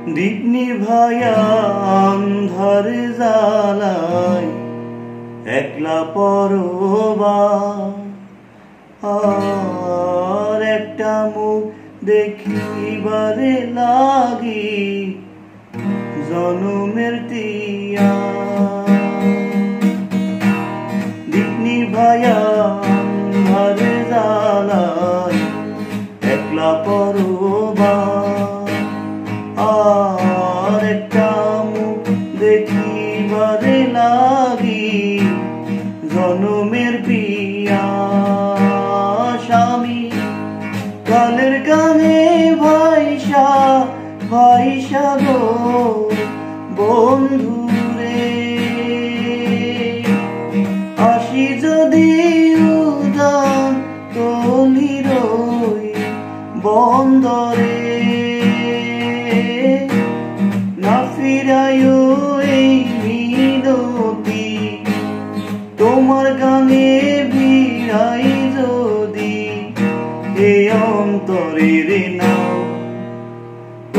দীপ নিভায়া আন্ধার জ্বালায় একলা পরবার, আর একটা মুখ দেখিবারে লাগি জনমের তিয়া। দীপ নিভায়া আন্ধার জ্বালায় একলা পরবার, আর একটা মুখ দেখিবারে লাগি জনমের পিয়া। স্বামী কালের গানে ভাইসা ভাইসা গো বন্ধুরে, আসি যদি উদান তলির বন্দরে, না ফিরায়ো এই মিনতি তোমার গানে ভিড়াই যদি এ অন্তরের নাও।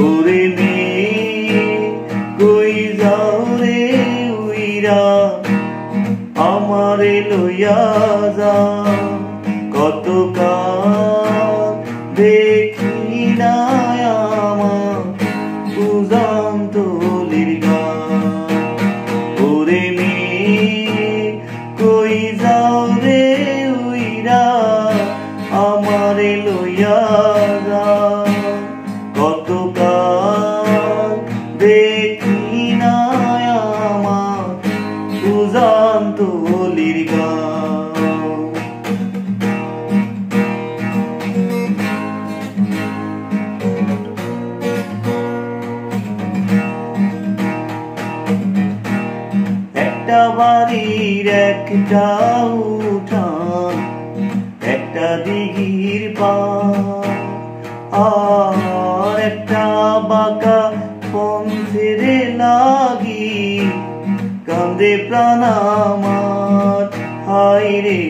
ওরে মে কই যাও রে উইরা আমারে লইয়া যা, কতকাল দেখি না আমার উজান তলির গান। ওরে মে কই যাও রে উইরা আমারে লইয়া যা, কতকাল দেখি না আমার উজান তলির গান। একটা বাড়ির একটা উঠান, একটা দিঘির পার, আর একটা বাঁকা পথের লাগি কান্দে প্রাণ আমার। হায় রে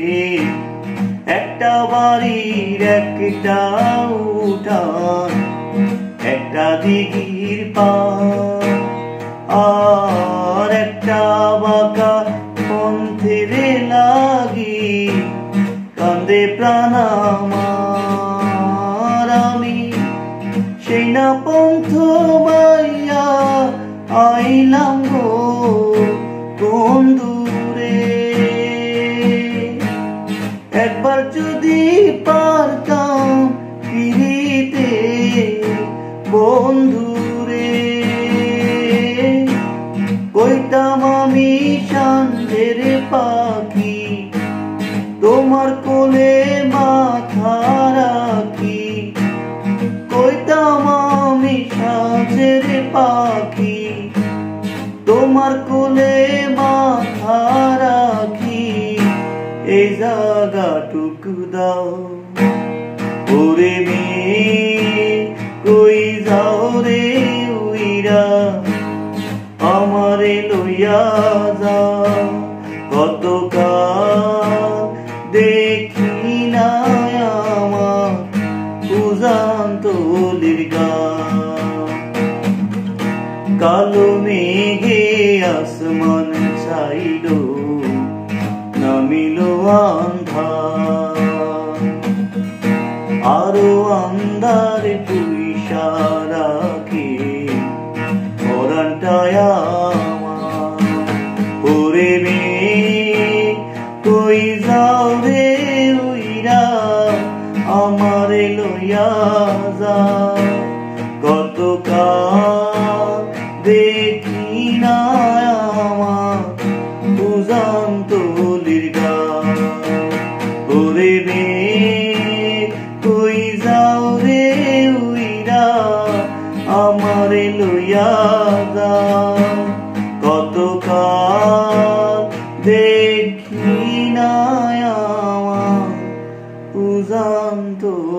একটা বাড়ির একটা উঠান, একটা দিঘির পার, আর একটা বাঁকা পথের লাগি কান্দে প্রাণ আমার। আমি সেই না পন্থ বাইয়া আইলাম গো কোন দূরে, একবার যদি পারতাম ফিরিতে বন্ধুরে, কইতাম আমি সাঞ্জের পাখি তোমার কোলে মাথা রাখি, কইতাম আমি সাঞ্জের পাখি তোমার কোলে মাথা রাখি, এই জায়গাটুকু দাও। ওরে মে কই যাও রে উইরা আমারে লইয়া যা, কতকাল দেখি না আমার উজান তলির গান। কালো মেঘে আসমান ছাইল নামিল আন্ধার, আরো আন্ধার পুইসা রাখে পরানটায় আমার। ওরে মে কই যাও রে উইরা আমারে লইয়া যা, কতকাল দেখি না আমার উজান তলির গান। ওরে মে কই যাও রে উইরা আমারে লইয়া যা, কতকাল দেখি না আমার উজান তলির